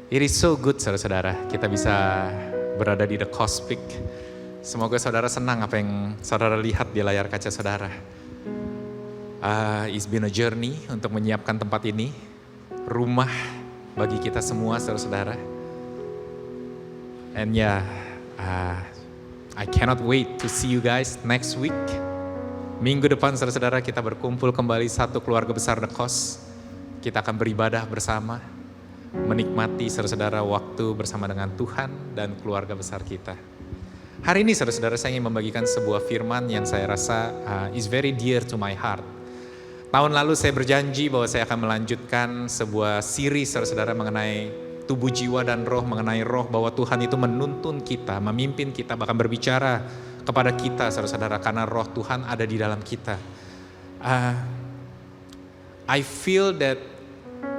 It is so good saudara-saudara, kita bisa berada di The Cosmic. Semoga saudara senang apa yang saudara lihat di layar kaca saudara. It's been a journey untuk menyiapkan tempat ini, rumah bagi kita semua saudara-saudara. And I cannot wait to see you guys next week. Minggu depan saudara-saudara kita berkumpul kembali satu keluarga besar The Cos. Kita akan beribadah bersama, menikmati saudara-saudara waktu bersama dengan Tuhan dan keluarga besar kita. Hari ini saudara-saudara saya ingin membagikan sebuah firman yang saya rasa is very dear to my heart. Tahun lalu saya berjanji bahwa saya akan melanjutkan sebuah series saudara-saudara mengenai tubuh, jiwa, dan roh, mengenai roh, bahwa Tuhan itu menuntun kita, memimpin kita, bahkan berbicara kepada kita saudara-saudara, karena roh Tuhan ada di dalam kita. I feel that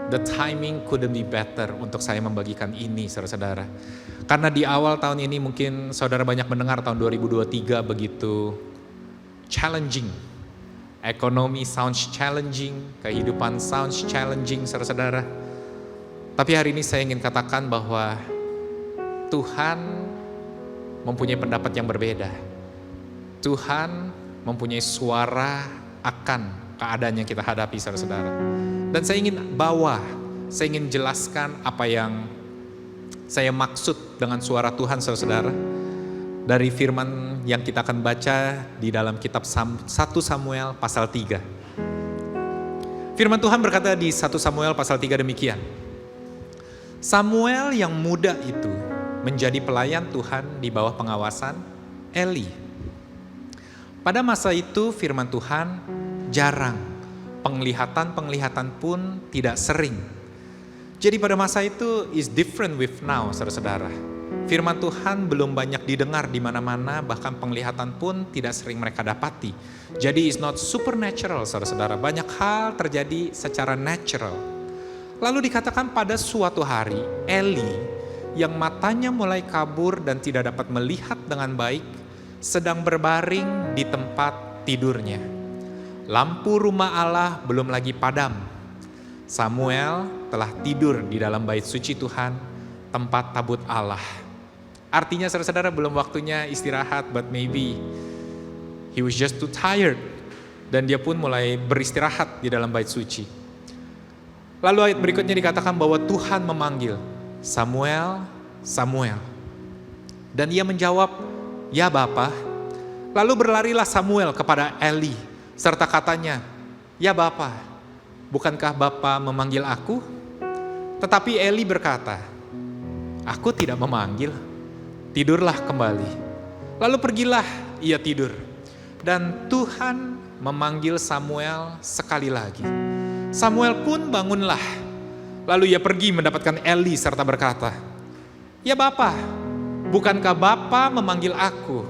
the timing couldn't be better untuk saya membagikan ini saudara-saudara. Karena di awal tahun ini mungkin saudara banyak mendengar tahun 2023 begitu challenging. Ekonomi sounds challenging, kehidupan sounds challenging saudara-saudara. Tapi hari ini saya ingin katakan bahwa Tuhan mempunyai pendapat yang berbeda. Tuhan mempunyai suara akan keadaan yang kita hadapi saudara-saudara. Dan saya ingin jelaskan apa yang saya maksud dengan suara Tuhan saudara-saudara. Dari firman yang kita akan baca di dalam kitab 1 Samuel pasal 3. Firman Tuhan berkata di 1 Samuel pasal 3 demikian. Samuel yang muda itu menjadi pelayan Tuhan di bawah pengawasan Eli. Pada masa itu firman Tuhan jarang, penglihatan pun tidak sering. Jadi pada masa itu is different with now saudara-saudara. Firman Tuhan belum banyak didengar di mana-mana, bahkan penglihatan pun tidak sering mereka dapati. Jadi is not supernatural saudara-saudara, banyak hal terjadi secara natural. Lalu dikatakan pada suatu hari Eli yang matanya mulai kabur dan tidak dapat melihat dengan baik sedang berbaring di tempat tidurnya. Lampu rumah Allah belum lagi padam. Samuel telah tidur di dalam bait suci Tuhan, tempat tabut Allah. Artinya saudara-saudara belum waktunya istirahat, but maybe he was just too tired. Dan dia pun mulai beristirahat di dalam bait suci. Lalu ayat berikutnya dikatakan bahwa Tuhan memanggil, Samuel, Samuel. Dan ia menjawab, ya Bapa. Lalu berlarilah Samuel kepada Eli, serta katanya, ya Bapa, bukankah Bapa memanggil aku? Tetapi Eli berkata, aku tidak memanggil, tidurlah kembali. Lalu pergilah ia tidur. Dan Tuhan memanggil Samuel sekali lagi. Samuel pun bangunlah. Lalu ia pergi mendapatkan Eli serta berkata, ya Bapa, bukankah Bapa memanggil aku?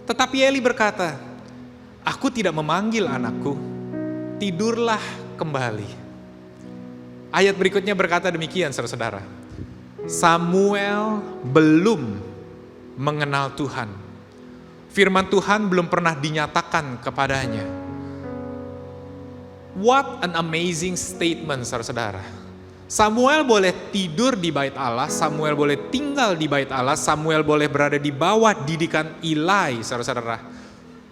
Tetapi Eli berkata, aku tidak memanggil anakku, tidurlah kembali. Ayat berikutnya berkata demikian saudara-saudara. Samuel belum mengenal Tuhan. Firman Tuhan belum pernah dinyatakan kepadanya. What an amazing statement saudara-saudara. Samuel boleh tidur di bait Allah, Samuel boleh tinggal di bait Allah, Samuel boleh berada di bawah didikan Eli saudara-saudara.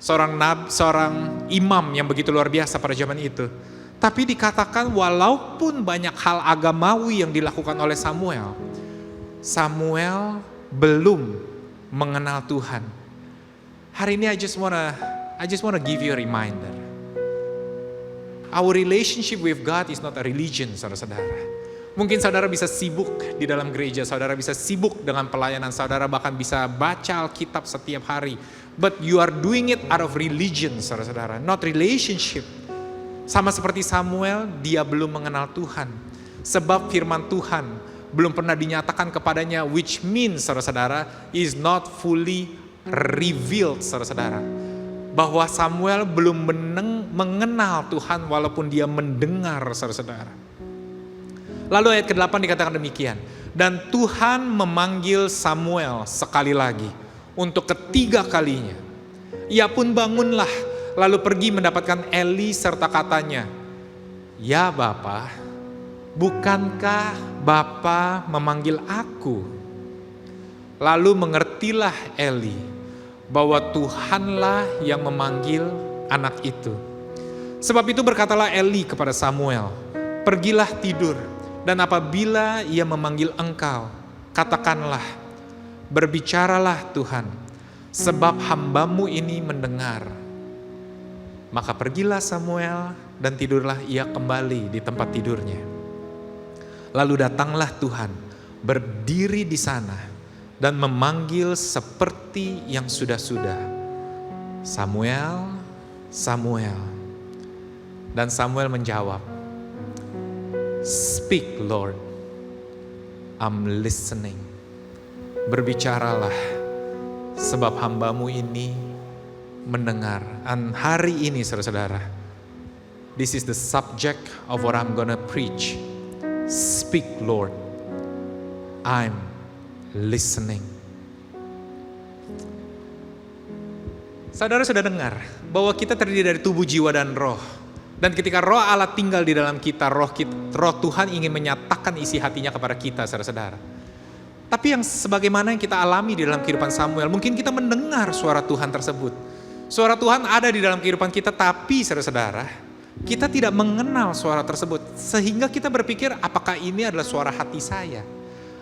Seorang imam yang begitu luar biasa pada zaman itu. Tapi dikatakan walaupun banyak hal agamawi yang dilakukan oleh Samuel, Samuel belum mengenal Tuhan. Hari ini I just wanna give you a reminder. Our relationship with God is not a religion, saudara-saudara. Mungkin saudara bisa sibuk di dalam gereja, saudara bisa sibuk dengan pelayanan, saudara bahkan bisa baca Alkitab setiap hari. But you are doing it out of religion, saudara-saudara, not relationship. Sama seperti Samuel, dia belum mengenal Tuhan. Sebab firman Tuhan belum pernah dinyatakan kepadanya, which means, saudara-saudara, is not fully revealed, saudara-saudara. Bahwa Samuel belum mengenal Tuhan walaupun dia mendengar saudara-saudara. Lalu ayat ke-8 dikatakan demikian. Dan Tuhan memanggil Samuel sekali lagi untuk ketiga kalinya. Ia pun bangunlah lalu pergi mendapatkan Eli serta katanya, ya Bapa. bukankah Bapa memanggil aku? Lalu mengertilah Eli bahwa Tuhanlah yang memanggil anak itu. Sebab itu berkatalah Eli kepada Samuel, pergilah tidur, dan apabila ia memanggil engkau, katakanlah, berbicaralah Tuhan, sebab hambamu ini mendengar. Maka pergilah Samuel dan tidurlah ia kembali di tempat tidurnya. Lalu datanglah Tuhan, berdiri di sana dan memanggil seperti yang sudah-sudah. Samuel, Samuel. Dan Samuel menjawab, Speak Lord, I'm listening. Berbicaralah, sebab hambamu ini mendengar. Dan hari ini saudara-saudara, this is the subject of what I'm gonna preach. Speak Lord, I'm listening. Saudara sudah dengar bahwa kita terdiri dari tubuh, jiwa, dan roh. Dan ketika roh Allah tinggal di dalam kita, roh Tuhan ingin menyatakan isi hatinya kepada kita, saudara-saudara. Tapi yang sebagaimana yang kita alami di dalam kehidupan Samuel, mungkin kita mendengar suara Tuhan tersebut. Suara Tuhan ada di dalam kehidupan kita, tapi saudara-saudara, kita tidak mengenal suara tersebut. Sehingga kita berpikir, apakah ini adalah suara hati saya?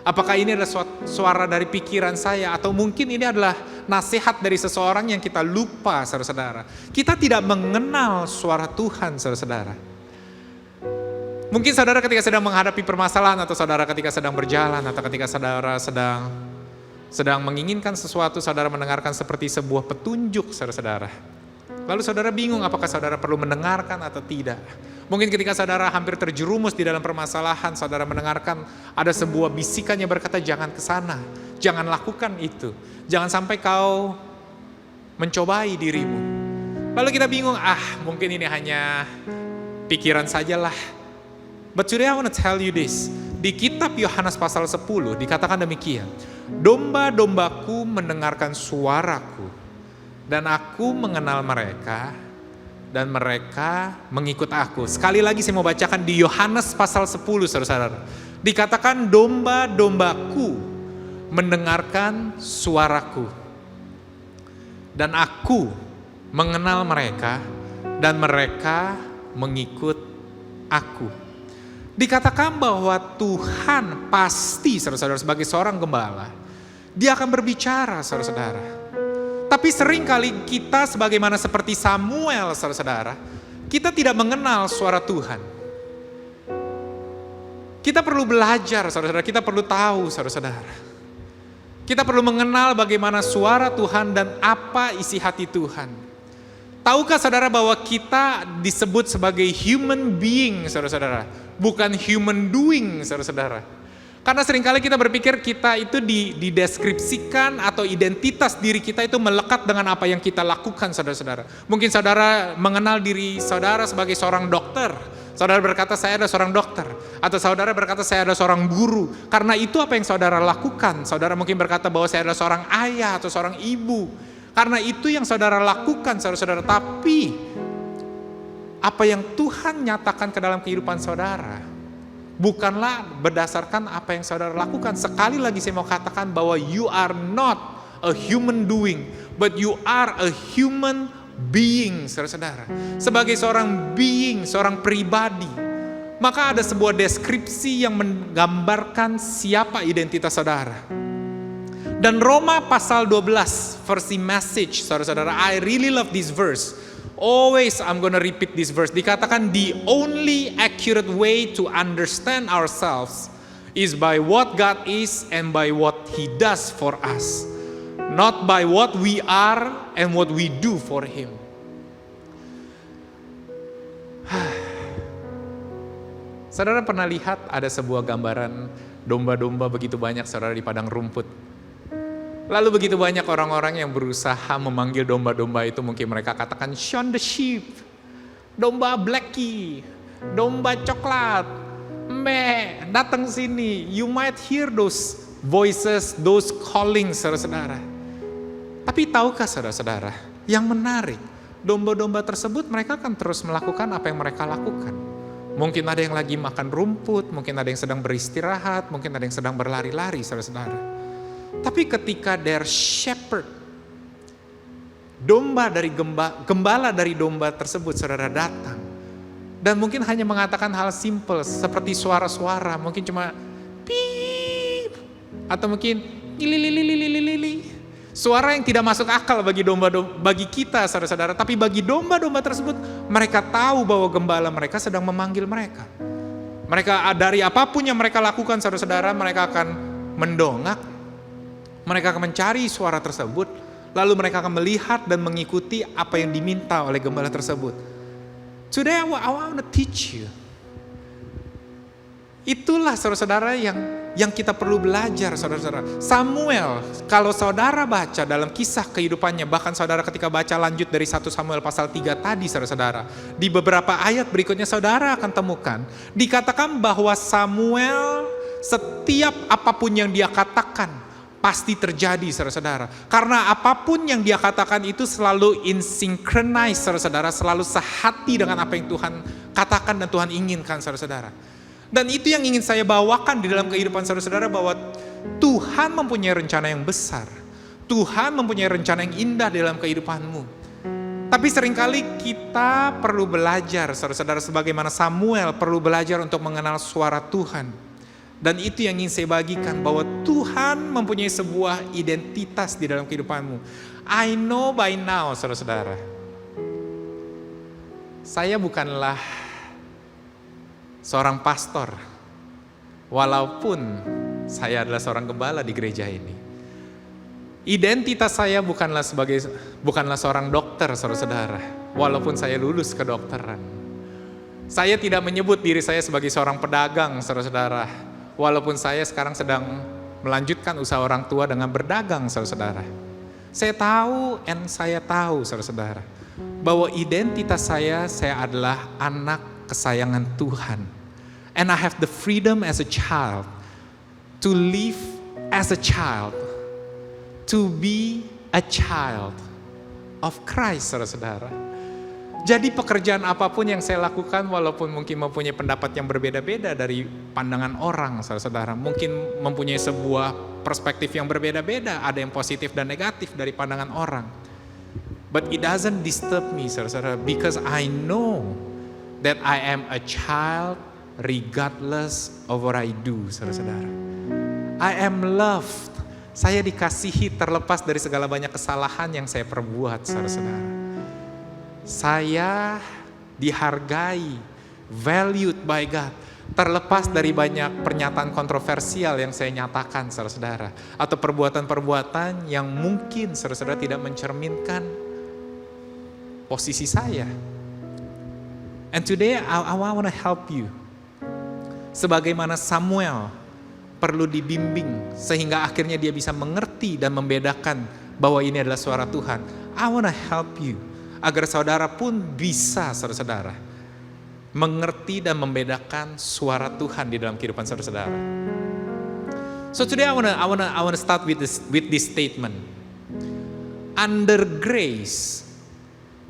Apakah ini adalah suara dari pikiran saya? Atau mungkin ini adalah nasihat dari seseorang yang kita lupa, saudara-saudara. Kita tidak mengenal suara Tuhan, saudara-saudara. Mungkin saudara ketika sedang menghadapi permasalahan, atau saudara ketika sedang berjalan, atau ketika saudara sedang menginginkan sesuatu, saudara mendengarkan seperti sebuah petunjuk, saudara-saudara. Lalu saudara bingung apakah saudara perlu mendengarkan atau tidak. Mungkin ketika saudara hampir terjerumus di dalam permasalahan, saudara mendengarkan ada sebuah bisikan yang berkata, jangan ke sana, jangan lakukan itu, jangan sampai kau mencobai dirimu. Lalu kita bingung, mungkin ini hanya pikiran sajalah. But today I want to tell you this. Di kitab Yohanes pasal 10 dikatakan demikian, domba-dombaku mendengarkan suaraku, dan aku mengenal mereka, dan mereka mengikut aku. Sekali lagi saya mau bacakan di Yohanes pasal 10, saudara-saudara. Dikatakan domba-dombaku mendengarkan suaraku, dan aku mengenal mereka, dan mereka mengikut aku. Dikatakan bahwa Tuhan pasti, saudara-saudara, sebagai seorang gembala, dia akan berbicara, saudara-saudara. Tapi seringkali kita sebagaimana seperti Samuel, saudara-saudara, kita tidak mengenal suara Tuhan. Kita perlu belajar, saudara-saudara, kita perlu tahu, saudara-saudara. Kita perlu mengenal bagaimana suara Tuhan dan apa isi hati Tuhan. Tahukah saudara bahwa kita disebut sebagai human being, saudara-saudara, bukan human doing, saudara-saudara. Karena seringkali kita berpikir kita itu dideskripsikan atau identitas diri kita itu melekat dengan apa yang kita lakukan, saudara-saudara. Mungkin saudara mengenal diri saudara sebagai seorang dokter. Saudara berkata saya adalah seorang dokter. Atau saudara berkata saya adalah seorang guru. Karena itu apa yang saudara lakukan. Saudara mungkin berkata bahwa saya adalah seorang ayah atau seorang ibu. Karena itu yang saudara lakukan, saudara-saudara. Tapi apa yang Tuhan nyatakan ke dalam kehidupan saudara bukanlah berdasarkan apa yang saudara lakukan. Sekali lagi saya mau katakan bahwa you are not a human doing, but you are a human being, saudara-saudara. Sebagai seorang being, seorang pribadi, maka ada sebuah deskripsi yang menggambarkan siapa identitas saudara. Dan Roma pasal 12 versi Message, saudara-saudara, I really love this verse. Always I'm gonna repeat this verse. Dikatakan the only accurate way to understand ourselves is by what God is and by what He does for us, not by what we are and what we do for Him. Saudara pernah lihat ada sebuah gambaran domba-domba begitu banyak, saudara, di padang rumput. Lalu begitu banyak orang-orang yang berusaha memanggil domba-domba itu, mungkin mereka katakan Shaun the sheep, domba Blackie, domba coklat, Mbe, datang sini. You might hear those voices, those calling, saudara-saudara. Tapi tahukah saudara-saudara, yang menarik, domba-domba tersebut mereka akan terus melakukan apa yang mereka lakukan. Mungkin ada yang lagi makan rumput, mungkin ada yang sedang beristirahat, mungkin ada yang sedang berlari-lari, saudara-saudara. Tapi ketika their shepherd, gembala dari domba tersebut, saudara, datang. Dan mungkin hanya mengatakan hal simple seperti suara-suara, mungkin cuma piip, atau mungkin lili. Suara yang tidak masuk akal bagi kita, saudara-saudara. Tapi bagi domba-domba tersebut, mereka tahu bahwa gembala mereka sedang memanggil mereka. Mereka dari apapun yang mereka lakukan, saudara-saudara, mereka akan mendongak. Mereka akan mencari suara tersebut. Lalu mereka akan melihat dan mengikuti apa yang diminta oleh gembala tersebut. Today I want to teach you. Itulah saudara-saudara yang kita perlu belajar, saudara-saudara. Samuel, kalau saudara baca dalam kisah kehidupannya, bahkan saudara ketika baca lanjut dari 1 Samuel pasal 3 tadi, saudara-saudara, di beberapa ayat berikutnya saudara akan temukan, dikatakan bahwa Samuel setiap apapun yang dia katakan pasti terjadi, saudara-saudara. Karena apapun yang dia katakan itu selalu in synchronize, saudara-saudara, selalu sehati dengan apa yang Tuhan katakan dan Tuhan inginkan, saudara-saudara. Dan itu yang ingin saya bawakan di dalam kehidupan saudara-saudara, bahwa Tuhan mempunyai rencana yang besar. Tuhan mempunyai rencana yang indah di dalam kehidupanmu. Tapi seringkali kita perlu belajar, saudara-saudara, sebagaimana Samuel perlu belajar untuk mengenal suara Tuhan. Dan itu yang ingin saya bagikan, bahwa Tuhan mempunyai sebuah identitas di dalam kehidupanmu. I know by now, saudara-saudara, saya bukanlah seorang pastor, walaupun saya adalah seorang gembala di gereja ini. Identitas saya bukanlah seorang dokter, saudara-saudara, walaupun saya lulus kedokteran. Saya tidak menyebut diri saya sebagai seorang pedagang, saudara-saudara, walaupun saya sekarang sedang melanjutkan usaha orang tua dengan berdagang, saudara-saudara. Saya tahu, saudara-saudara, bahwa identitas saya adalah anak kesayangan Tuhan. And I have the freedom as a child to live as a child, to be a child of Christ, saudara-saudara. Jadi pekerjaan apapun yang saya lakukan, walaupun mungkin mempunyai pendapat yang berbeda-beda dari pandangan orang, saudara-saudara, mungkin mempunyai sebuah perspektif yang berbeda-beda, ada yang positif dan negatif dari pandangan orang. But it doesn't disturb me, saudara-saudara, because I know that I am a child regardless of what I do, saudara-saudara. I am loved. Saya dikasihi terlepas dari segala banyak kesalahan yang saya perbuat, saudara-saudara. Saya dihargai, valued by God, terlepas dari banyak pernyataan kontroversial yang saya nyatakan, saudara-saudara, atau perbuatan-perbuatan yang mungkin saudara-saudara tidak mencerminkan posisi saya. And today I want to help you. Sebagaimana Samuel perlu dibimbing sehingga akhirnya dia bisa mengerti dan membedakan bahwa ini adalah suara Tuhan. I want to help you agar saudara pun bisa, saudara-saudara, mengerti dan membedakan suara Tuhan di dalam kehidupan saudara-saudara. So today I want to start with this statement. Under grace,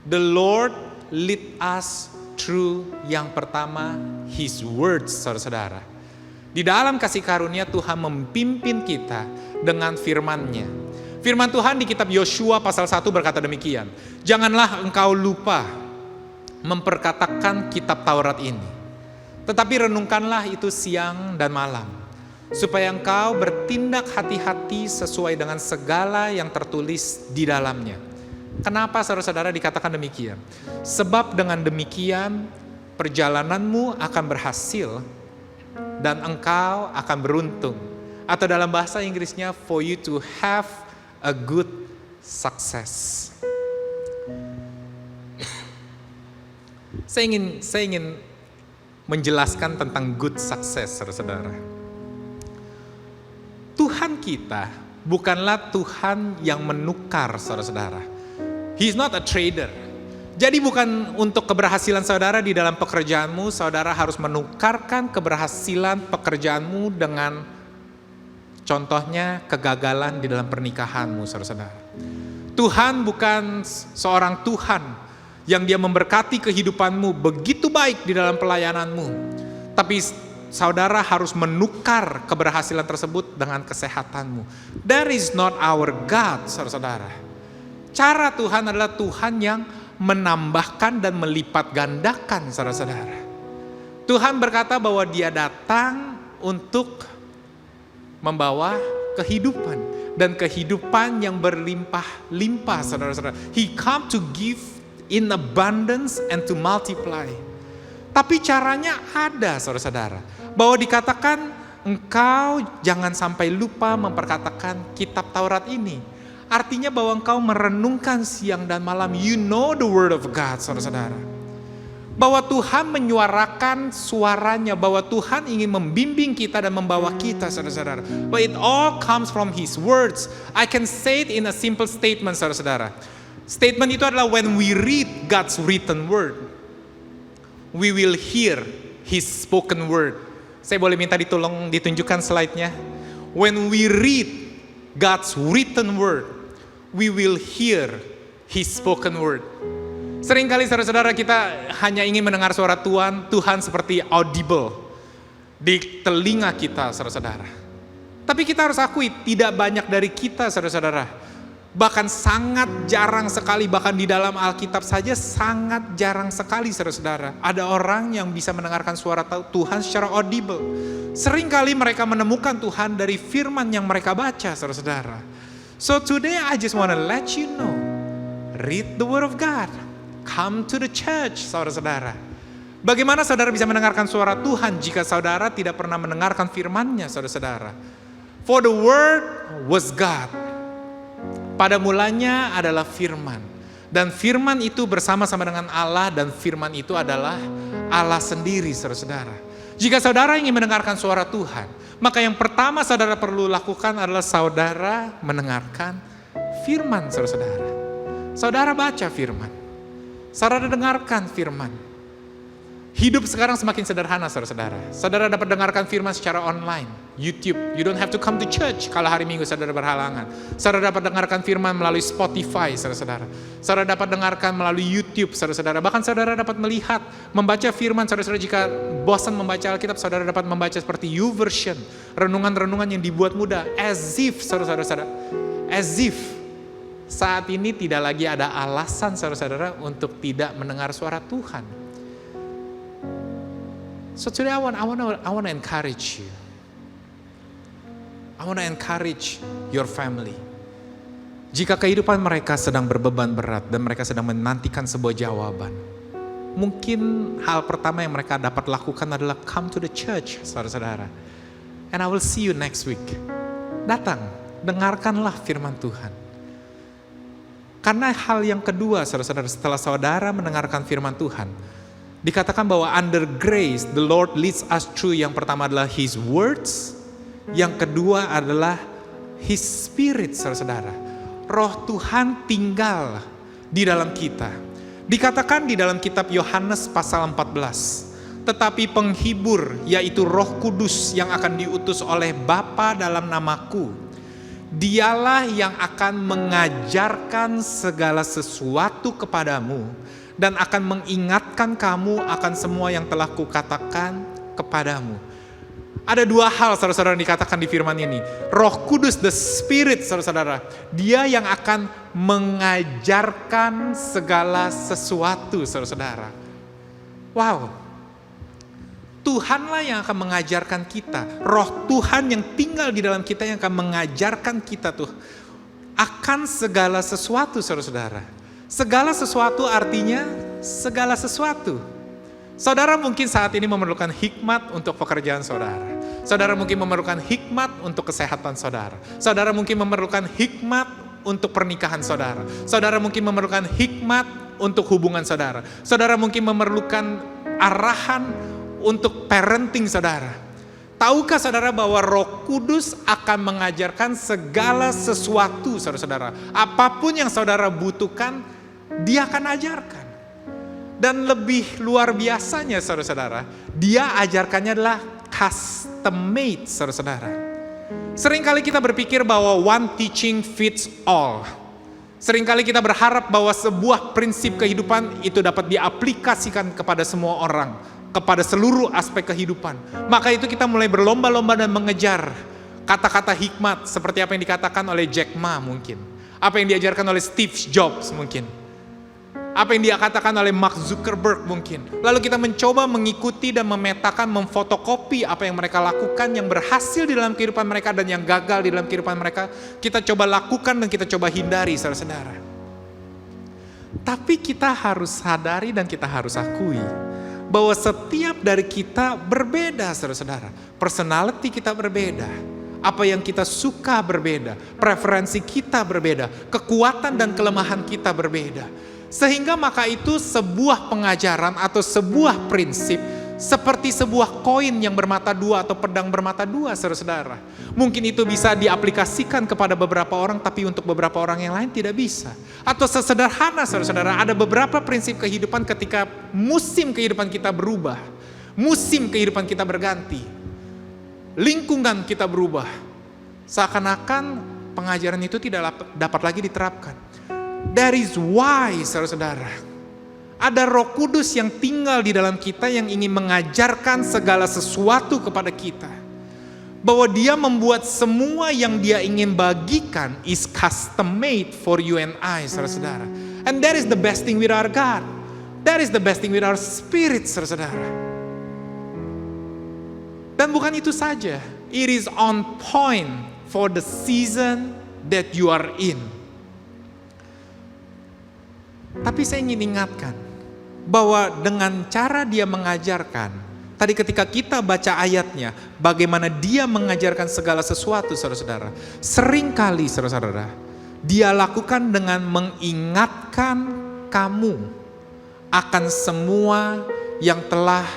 the Lord lead us through, yang pertama, His words, saudara-saudara. Di dalam kasih karunia Tuhan memimpin kita dengan firman-Nya. Firman Tuhan di kitab Yosua pasal 1 berkata demikian. Janganlah engkau lupa memperkatakan kitab Taurat ini, tetapi renungkanlah itu siang dan malam, supaya engkau bertindak hati-hati sesuai dengan segala yang tertulis di dalamnya. Kenapa saudara-saudara dikatakan demikian? Sebab dengan demikian perjalananmu akan berhasil dan engkau akan beruntung. Atau dalam bahasa Inggrisnya, for you to have a good success. Saya ingin menjelaskan tentang good success, saudara-saudara. Tuhan kita bukanlah Tuhan yang menukar, saudara-saudara. He's not a trader. Jadi bukan untuk keberhasilan saudara di dalam pekerjaanmu, saudara harus menukarkan keberhasilan pekerjaanmu dengan contohnya kegagalan di dalam pernikahanmu, saudara-saudara. Tuhan bukan seorang Tuhan yang dia memberkati kehidupanmu begitu baik di dalam pelayananmu. Tapi saudara harus menukar keberhasilan tersebut dengan kesehatanmu. That is not our God, saudara-saudara. Cara Tuhan adalah Tuhan yang menambahkan dan melipat gandakan, saudara-saudara. Tuhan berkata bahwa dia datang untuk membawa kehidupan. Dan kehidupan yang berlimpah-limpah, saudara-saudara. He come to give in abundance and to multiply. Tapi caranya ada, saudara-saudara. Bahwa dikatakan engkau jangan sampai lupa memperkatakan kitab Taurat ini. Artinya bahwa engkau merenungkan siang dan malam. You know the word of God, saudara-saudara. Bahwa Tuhan menyuarakan suaranya, bahwa Tuhan ingin membimbing kita dan membawa kita, saudara-saudara. But it all comes from His words. I can say it in a simple statement, saudara-saudara. Statement itu adalah when we read God's written word, we will hear His spoken word. Saya boleh minta ditunjukkan slide-nya. When we read God's written word, we will hear His spoken word. Seringkali saudara-saudara kita hanya ingin mendengar suara Tuhan seperti audible di telinga kita, saudara-saudara. Tapi kita harus akui tidak banyak dari kita, saudara-saudara. Bahkan sangat jarang sekali, bahkan di dalam Alkitab saja sangat jarang sekali, saudara-saudara. Ada orang yang bisa mendengarkan suara Tuhan secara audible. Seringkali mereka menemukan Tuhan dari firman yang mereka baca, saudara-saudara. So today I just want to let you know, read the word of God. Come to the church, saudara-saudara. Bagaimana saudara bisa mendengarkan suara Tuhan jika saudara tidak pernah mendengarkan firman-Nya, saudara-saudara? For the word was God. Pada mulanya adalah firman. Dan firman itu bersama-sama dengan Allah, dan firman itu adalah Allah sendiri, saudara-saudara. Jika saudara ingin mendengarkan suara Tuhan, maka yang pertama saudara perlu lakukan adalah saudara mendengarkan firman, saudara-saudara. Saudara baca firman. Saudara dengarkan firman. Hidup sekarang semakin sederhana, saudara-saudara. Saudara dapat dengarkan firman secara online, YouTube. You don't have to come to church kalau hari Minggu saudara berhalangan. Saudara dapat dengarkan firman melalui Spotify, saudara-saudara. Saudara dapat dengarkan melalui YouTube, saudara-saudara. Bahkan saudara dapat melihat, membaca firman, saudara-saudara. Jika bosan membaca Alkitab, saudara dapat membaca seperti YouVersion. Renungan-renungan yang dibuat mudah. As if, saudara-saudara. As if. Saat ini tidak lagi ada alasan, saudara-saudara, untuk tidak mendengar suara Tuhan. So today I want to encourage you. I want to encourage your family. Jika kehidupan mereka sedang berbeban berat dan mereka sedang menantikan sebuah jawaban, mungkin hal pertama yang mereka dapat lakukan adalah come to the church, saudara-saudara. And I will see you next week. Datang, dengarkanlah firman Tuhan. Karena hal yang kedua, saudara-saudara, setelah saudara mendengarkan firman Tuhan, dikatakan bahwa under grace, the Lord leads us through. Yang pertama adalah His words, yang kedua adalah His Spirit, saudara-saudara. Roh Tuhan tinggal di dalam kita. Dikatakan di dalam kitab Yohanes pasal 14, tetapi penghibur, yaitu Roh Kudus yang akan diutus oleh Bapa dalam namaku, Dialah yang akan mengajarkan segala sesuatu kepadamu dan akan mengingatkan kamu akan semua yang telah kukatakan kepadamu. Ada dua hal, saudara-saudara, dikatakan di firman ini. Roh Kudus, the Spirit, saudara-saudara, Dia yang akan mengajarkan segala sesuatu, saudara-saudara. Wow. Tuhanlah yang akan mengajarkan kita. Roh Tuhan yang tinggal di dalam kita yang akan mengajarkan kita tuh akan segala sesuatu, saudara-saudara. Segala sesuatu artinya segala sesuatu. Saudara mungkin saat ini memerlukan hikmat untuk pekerjaan saudara. Saudara mungkin memerlukan hikmat untuk kesehatan saudara. Saudara mungkin memerlukan hikmat untuk pernikahan saudara. Saudara mungkin memerlukan hikmat untuk hubungan saudara. Saudara mungkin memerlukan arahan untuk parenting saudara. Tahukah saudara bahwa Roh Kudus akan mengajarkan segala sesuatu, saudara-saudara. Apapun yang saudara butuhkan, Dia akan ajarkan. Dan lebih luar biasanya, saudara-saudara, Dia ajarkannya adalah custom made, saudara-saudara. Seringkali kita berpikir bahwa one teaching fits all. Seringkali kita berharap bahwa sebuah prinsip kehidupan itu dapat diaplikasikan kepada semua orang, kepada seluruh aspek kehidupan. Maka itu kita mulai berlomba-lomba dan mengejar kata-kata hikmat seperti apa yang dikatakan oleh Jack Ma mungkin. Apa yang diajarkan oleh Steve Jobs mungkin. Apa yang dia katakan oleh Mark Zuckerberg mungkin. Lalu kita mencoba mengikuti dan memetakan, memfotokopi apa yang mereka lakukan, yang berhasil di dalam kehidupan mereka dan yang gagal di dalam kehidupan mereka. Kita coba lakukan dan kita coba hindari, saudara-saudara. Tapi kita harus sadari dan kita harus akui bahwa setiap dari kita berbeda, saudara-saudara. Personality kita berbeda. Apa yang kita suka berbeda. Preferensi kita berbeda. Kekuatan dan kelemahan kita berbeda. Sehingga maka itu sebuah pengajaran atau sebuah prinsip seperti sebuah koin yang bermata dua atau pedang bermata dua, saudara-saudara. Mungkin itu bisa diaplikasikan kepada beberapa orang, tapi untuk beberapa orang yang lain tidak bisa. Atau sesederhana, saudara-saudara, ada beberapa prinsip kehidupan ketika musim kehidupan kita berubah, musim kehidupan kita berganti, lingkungan kita berubah, seakan-akan pengajaran itu tidak dapat lagi diterapkan. That is why, saudara-saudara, ada Roh Kudus yang tinggal di dalam kita yang ingin mengajarkan segala sesuatu kepada kita. Bahwa dia membuat semua yang dia ingin bagikan is custom made for you and I, saudara-saudara. And that is the best thing with our God. That is the best thing with our spirit, saudara-saudara. Dan bukan itu saja, it is on point for the season that you are in. Tapi saya ingin ingatkan bahwa dengan cara dia mengajarkan, tadi ketika kita baca ayatnya, bagaimana dia mengajarkan segala sesuatu, saudara-saudara. Seringkali, saudara-saudara, dia lakukan dengan mengingatkan kamu akan semua yang telah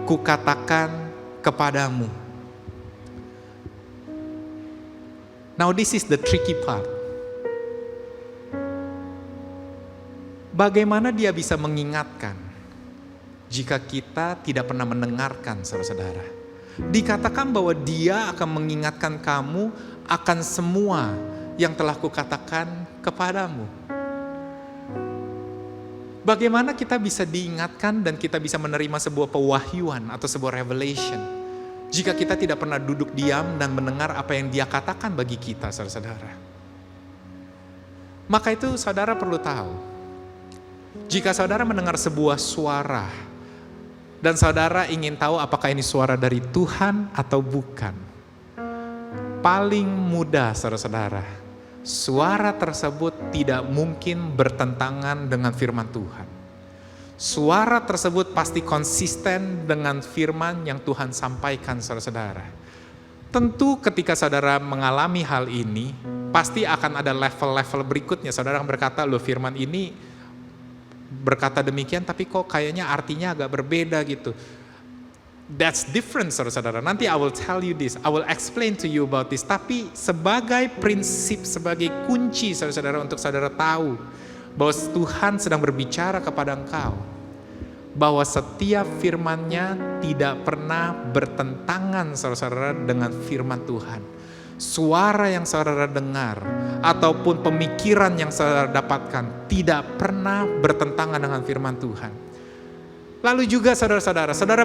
kukatakan kepadamu. Now this is the tricky part. Bagaimana dia bisa mengingatkan jika kita tidak pernah mendengarkan, saudara-saudara? Dikatakan bahwa dia akan mengingatkan kamu akan semua yang telah kukatakan kepadamu. Bagaimana kita bisa diingatkan dan kita bisa menerima sebuah pewahyuan atau sebuah revelation jika kita tidak pernah duduk diam dan mendengar apa yang dia katakan bagi kita, saudara-saudara? Maka itu saudara perlu tahu, jika saudara mendengar sebuah suara dan saudara ingin tahu apakah ini suara dari Tuhan atau bukan, paling mudah, saudara-saudara, suara tersebut tidak mungkin bertentangan dengan firman Tuhan. Suara tersebut pasti konsisten dengan firman yang Tuhan sampaikan, saudara-saudara. Tentu ketika saudara mengalami hal ini, pasti akan ada level-level berikutnya. Saudara akan berkata, loh, firman ini berkata demikian, tapi kok kayaknya artinya agak berbeda gitu. That's different, saudara-saudara. Nanti I will tell you this, I will explain to you about this. Tapi sebagai prinsip, sebagai kunci, saudara-saudara, untuk saudara tahu bahwa Tuhan sedang berbicara kepada engkau, bahwa setiap firman-Nya tidak pernah bertentangan, saudara-saudara, dengan firman Tuhan. Suara yang saudara dengar ataupun pemikiran yang saudara dapatkan tidak pernah bertentangan dengan firman Tuhan. Lalu juga saudara-saudara, saudara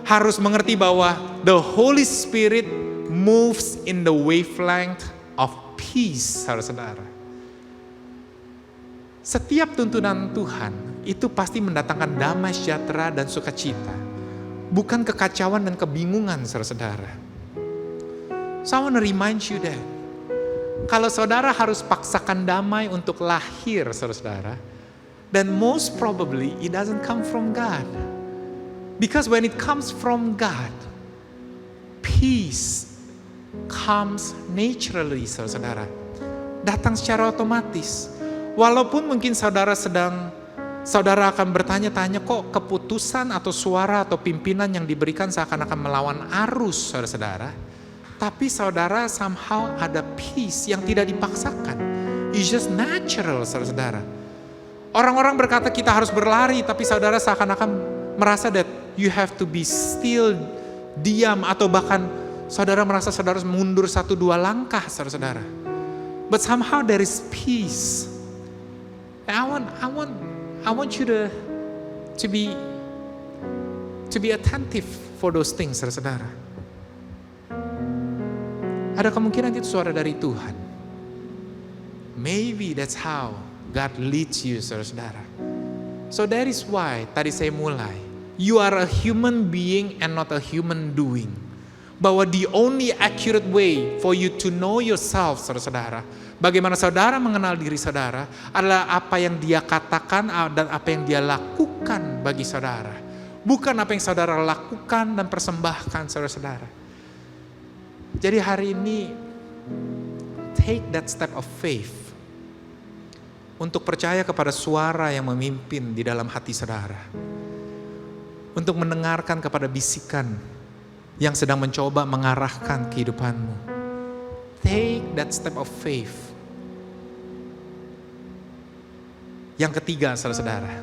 harus mengerti bahwa the Holy Spirit moves in the wavelength of peace, saudara-saudara. Setiap tuntunan Tuhan itu pasti mendatangkan damai sejahtera dan sukacita, bukan kekacauan dan kebingungan, saudara-saudara. So I want to remind you that kalau saudara harus paksakan damai untuk lahir, saudara-saudara, then most probably it doesn't come from God. Because when it comes from God, peace comes naturally, saudara-saudara. Datang secara otomatis. Walaupun mungkin saudara akan bertanya-tanya, kok keputusan atau suara atau pimpinan yang diberikan seakan-akan melawan arus, saudara-saudara. Tapi saudara somehow ada peace yang tidak dipaksakan. It's just natural, saudara-saudara. Orang-orang berkata kita harus berlari, tapi saudara seakan-akan merasa that you have to be still, diam, atau bahkan saudara merasa saudara harus mundur 1-2 langkah, saudara-saudara. But somehow there is peace And I want you to be attentive for those things, saudara. Ada kemungkinan itu suara dari Tuhan. Maybe that's how God leads you, saudara. So that is why tadi saya mulai. You are a human being and not a human doing. Bahwa the only accurate way for you to know yourself, saudara, bagaimana saudara mengenal diri saudara, adalah apa yang dia katakan dan apa yang dia lakukan bagi saudara. Bukan apa yang saudara lakukan dan persembahkan, saudara-saudara. Jadi hari ini, take that step of faith. Untuk percaya kepada suara yang memimpin di dalam hati saudara. Untuk mendengarkan kepada bisikan yang sedang mencoba mengarahkan kehidupanmu. Take that step of faith. Yang ketiga, saudara-saudara.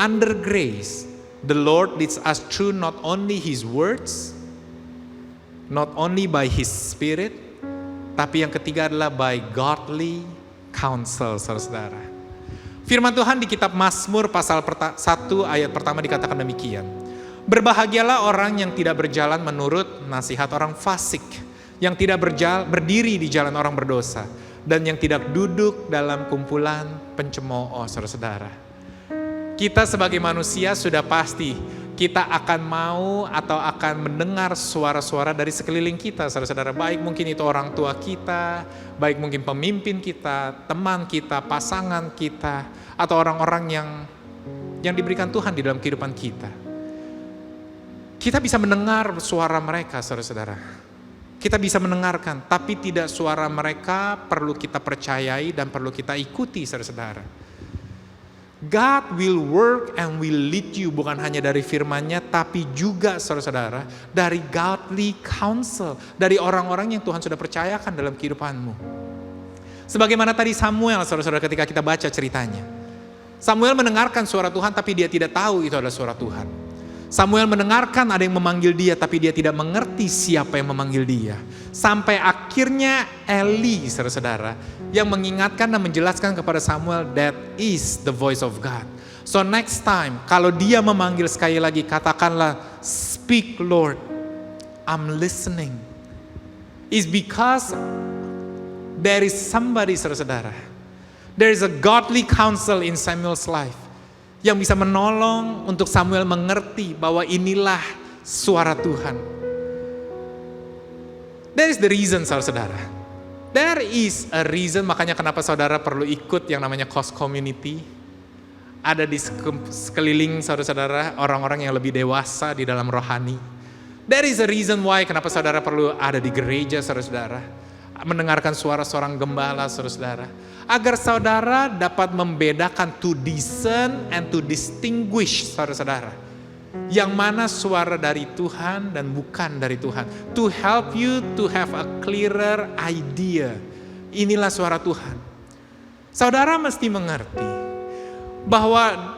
Under grace, the Lord leads us through not only His words, not only by His Spirit, tapi yang ketiga adalah by godly counsel, saudara-saudara. Firman Tuhan di kitab Mazmur pasal 1 ayat pertama dikatakan demikian. Berbahagialah orang yang tidak berjalan menurut nasihat orang fasik, yang tidak berdiri di jalan orang berdosa, dan yang tidak duduk dalam kumpulan pencemooh, saudara-saudara. Kita sebagai manusia sudah pasti kita akan mau atau akan mendengar suara-suara dari sekeliling kita, saudara-saudara. Baik mungkin itu orang tua kita, baik mungkin pemimpin kita, teman kita, pasangan kita, atau orang-orang yang diberikan Tuhan di dalam kehidupan kita. Kita bisa mendengar suara mereka, saudara-saudara. Kita bisa mendengarkan, tapi tidak suara mereka perlu kita percayai dan perlu kita ikuti, saudara-saudara. God will work and will lead you bukan hanya dari firman-Nya, tapi juga saudara-saudara dari godly counsel, dari orang-orang yang Tuhan sudah percayakan dalam kehidupanmu. Sebagaimana tadi Samuel, saudara-saudara, ketika kita baca ceritanya. Samuel mendengarkan suara Tuhan tapi dia tidak tahu itu adalah suara Tuhan. Samuel mendengarkan ada yang memanggil dia tapi dia tidak mengerti siapa yang memanggil dia. Sampai akhirnya Eli, saudara-saudara, yang mengingatkan dan menjelaskan kepada Samuel, that is the voice of God. So next time, kalau dia memanggil sekali lagi, katakanlah, speak Lord, I'm listening. It's because there is somebody, saudara-saudara. There is a godly counsel in Samuel's life yang bisa menolong untuk Samuel mengerti bahwa inilah suara Tuhan. That is the reason, saudara-saudara. There is a reason makanya kenapa saudara perlu ikut yang namanya Coast Community. Ada di sekeliling saudara-saudara orang-orang yang lebih dewasa di dalam rohani. There is a reason why kenapa saudara perlu ada di gereja, saudara-saudara. Mendengarkan suara seorang gembala, saudara-saudara. Agar saudara dapat membedakan, to discern and to distinguish, saudara-saudara. Yang mana suara dari Tuhan dan bukan dari Tuhan. To help you to have a clearer idea. Inilah suara Tuhan. Saudara mesti mengerti bahwa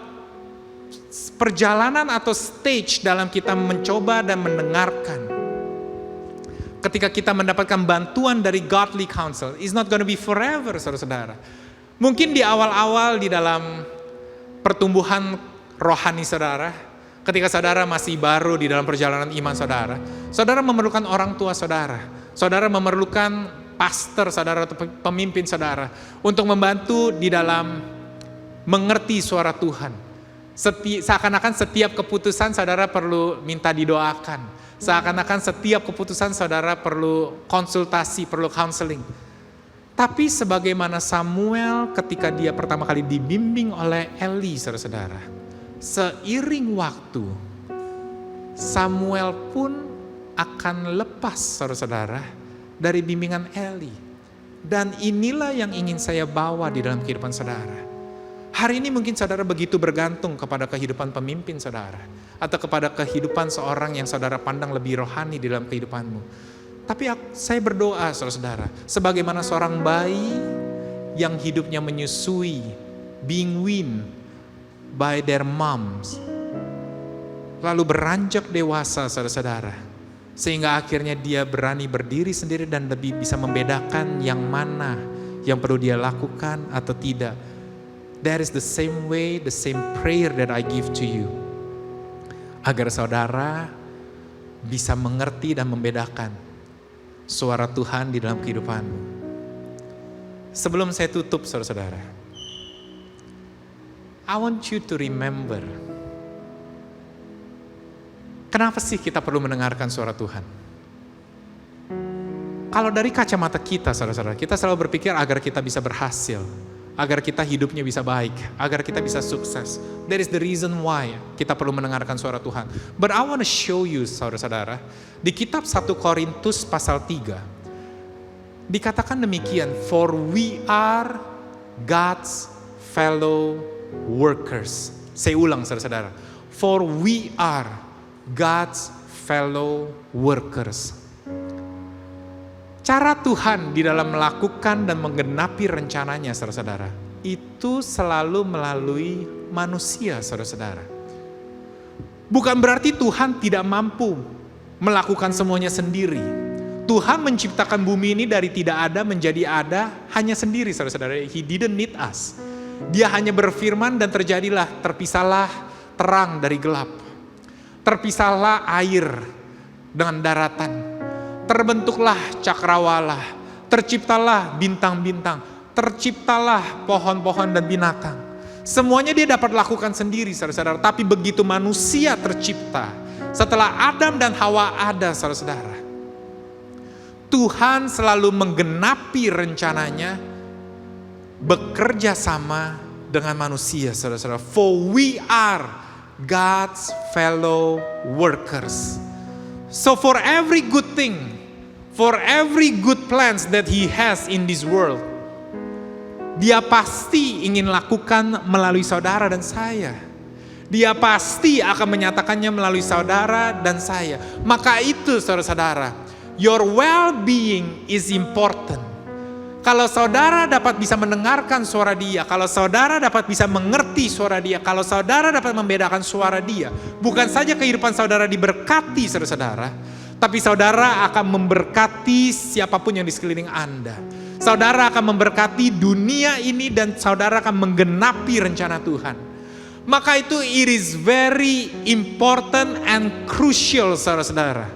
perjalanan atau stage dalam kita mencoba dan mendengarkan, ketika kita mendapatkan bantuan dari godly counsel, is not going to be forever, saudara-saudara. Mungkin di awal-awal di dalam pertumbuhan rohani saudara, ketika saudara masih baru di dalam perjalanan iman saudara, saudara memerlukan orang tua saudara, saudara memerlukan pastor saudara atau pemimpin saudara untuk membantu di dalam mengerti suara Tuhan. Seakan-akan setiap keputusan saudara perlu minta didoakan. Seakan-akan setiap keputusan saudara perlu konsultasi, perlu counseling. Tapi sebagaimana Samuel ketika dia pertama kali dibimbing oleh Eli, saudara-saudara, seiring waktu Samuel pun akan lepas, saudara-saudara, dari bimbingan Eli. Dan inilah yang ingin saya bawa di dalam kehidupan saudara. Hari ini mungkin saudara begitu bergantung kepada kehidupan pemimpin saudara, atau kepada kehidupan seorang yang saudara pandang lebih rohani di dalam kehidupanmu. Tapi saya berdoa, saudara-saudara, sebagaimana seorang bayi yang hidupnya menyusui, being weaned by their moms, lalu beranjak dewasa, saudara-saudara, sehingga akhirnya dia berani berdiri sendiri dan lebih bisa membedakan yang mana yang perlu dia lakukan atau tidak. that is the same way, the same prayer that I give to you. Agar saudara bisa mengerti dan membedakan suara Tuhan di dalam kehidupanmu. Sebelum saya tutup saudara-saudara, I want you to remember, kenapa sih kita perlu mendengarkan suara Tuhan? Kalau dari kacamata kita saudara-saudara, kita selalu berpikir agar kita bisa berhasil, agar kita hidupnya bisa baik, agar kita bisa sukses. That is the reason why kita perlu mendengarkan suara Tuhan. But I want to show you saudara-saudara, di kitab 1 Korintus pasal 3, dikatakan demikian, for we are God's fellow workers. Saya ulang saudara-saudara, for we are God's fellow workers. Cara Tuhan di dalam melakukan dan menggenapi rencananya saudara-saudara, itu selalu melalui manusia saudara-saudara. Bukan berarti Tuhan tidak mampu melakukan semuanya sendiri. Tuhan menciptakan bumi ini dari tidak ada menjadi ada hanya sendiri saudara-saudara. He didn't need us. Dia hanya berfirman dan terjadilah, terpisahlah terang dari gelap. Terpisahlah air dengan daratan. Terbentuklah cakrawala, terciptalah bintang-bintang, terciptalah pohon-pohon dan binatang. Semuanya dia dapat lakukan sendiri saudara-saudara. Tapi begitu manusia tercipta, setelah Adam dan Hawa ada saudara-saudara, Tuhan selalu menggenapi rencananya, bekerja sama dengan manusia saudara-saudara. For we are God's fellow workers. So for every good thing, for every good plans that He has in this world, Dia pasti ingin lakukan melalui saudara dan saya. Dia pasti akan menyatakannya melalui saudara dan saya. Maka itu saudara-saudara, your well-being is important. Kalau saudara dapat bisa mendengarkan suara Dia, kalau saudara dapat bisa mengerti suara Dia, kalau saudara dapat membedakan suara Dia, bukan saja kehidupan saudara diberkati saudara-saudara, tapi saudara akan memberkati siapapun yang di sekeliling Anda. Saudara akan memberkati dunia ini dan saudara akan menggenapi rencana Tuhan. Maka itu it is very important and crucial saudara-saudara,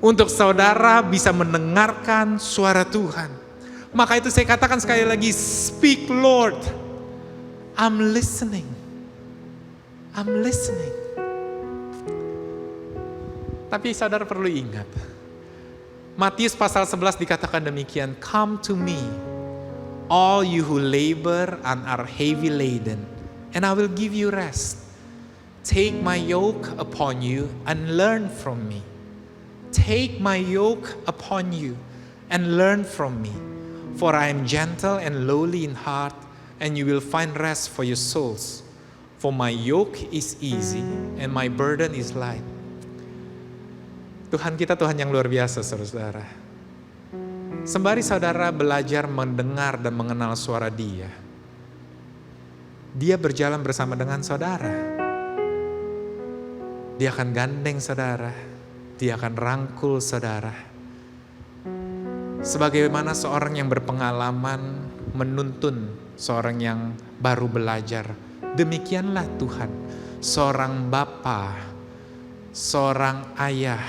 untuk saudara bisa mendengarkan suara Tuhan. Maka itu saya katakan sekali lagi, speak Lord, I'm listening. I'm listening. Tapi saudara perlu ingat, Matius pasal 11 dikatakan demikian, come to me, all you who labor and are heavy laden, and I will give you rest. Take my yoke upon you and learn from me. Take my yoke upon you and learn from me. For I am gentle and lowly in heart, and you will find rest for your souls. For my yoke is easy and my burden is light. Tuhan kita Tuhan yang luar biasa saudara. Sembari saudara belajar mendengar dan mengenal suara Dia, Dia berjalan bersama dengan saudara. Dia akan gandeng saudara, Dia akan rangkul saudara. Sebagaimana seorang yang berpengalaman menuntun seorang yang baru belajar, demikianlah Tuhan, seorang bapa, seorang ayah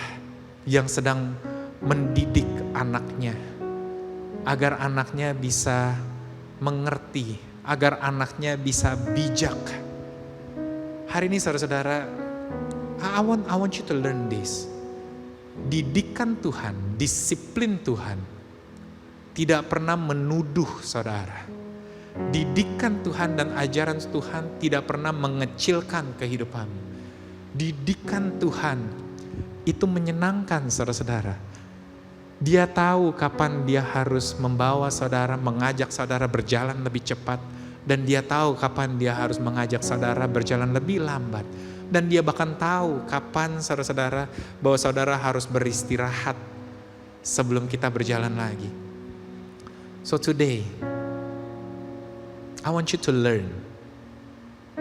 yang sedang mendidik anaknya, agar anaknya bisa mengerti, agar anaknya bisa bijak. Hari ini saudara-saudara, I want you to learn this. Didikan Tuhan, disiplin Tuhan tidak pernah menuduh saudara. Didikan Tuhan dan ajaran Tuhan tidak pernah mengecilkan kehidupanmu. Didikan Tuhan itu menyenangkan saudara-saudara. Dia tahu kapan dia harus membawa saudara, mengajak saudara berjalan lebih cepat. Dan dia tahu kapan dia harus mengajak saudara berjalan lebih lambat. Dan dia bahkan tahu kapan saudara-saudara bahwa saudara harus beristirahat sebelum kita berjalan lagi. So today, I want you to learn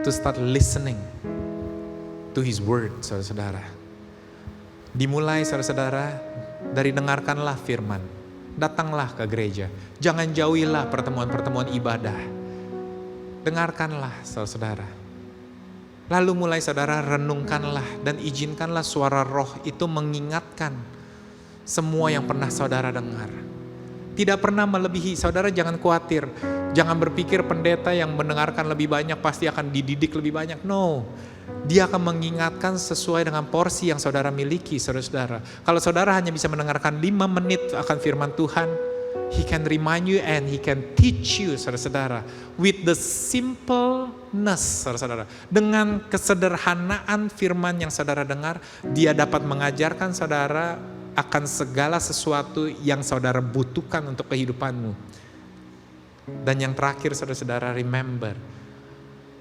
to start listening to His word, saudara-saudara. Dimulai saudara-saudara dari dengarkanlah firman, datanglah ke gereja, jangan jauhilah pertemuan-pertemuan ibadah. dengarkanlah saudara. Lalu mulai saudara renungkanlah dan izinkanlah suara roh itu mengingatkan semua yang pernah saudara dengar. Tidak pernah melebihi, saudara jangan khawatir. Jangan berpikir pendeta yang mendengarkan lebih banyak pasti akan dididik lebih banyak. No, dia akan mengingatkan sesuai dengan porsi yang saudara miliki, saudara-saudara. Kalau saudara hanya bisa mendengarkan 5 menit akan firman Tuhan, He can remind you and He can teach you, saudara-saudara. With the simpleness, saudara-saudara. Dengan kesederhanaan firman yang saudara dengar, Dia dapat mengajarkan saudara akan segala sesuatu yang saudara butuhkan untuk kehidupanmu. Dan yang terakhir saudara-saudara, remember,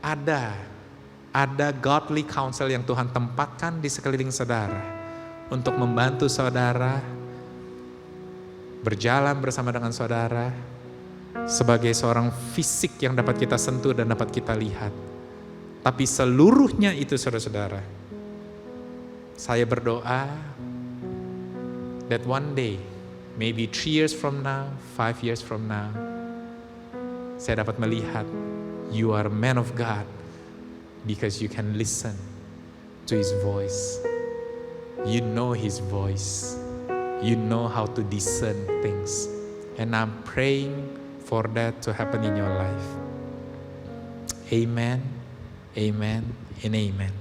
ada godly counsel yang Tuhan tempatkan di sekeliling saudara untuk membantu saudara berjalan bersama dengan saudara sebagai seorang fisik yang dapat kita sentuh dan dapat kita lihat. Tapi seluruhnya itu saudara-saudara, saya berdoa that one day, maybe 3 years from now, 5 years from now, saya dapat melihat you are a man of God because you can listen to His voice. You know His voice. You know how to discern things. And I'm praying for that to happen in your life. Amen, amen, and amen.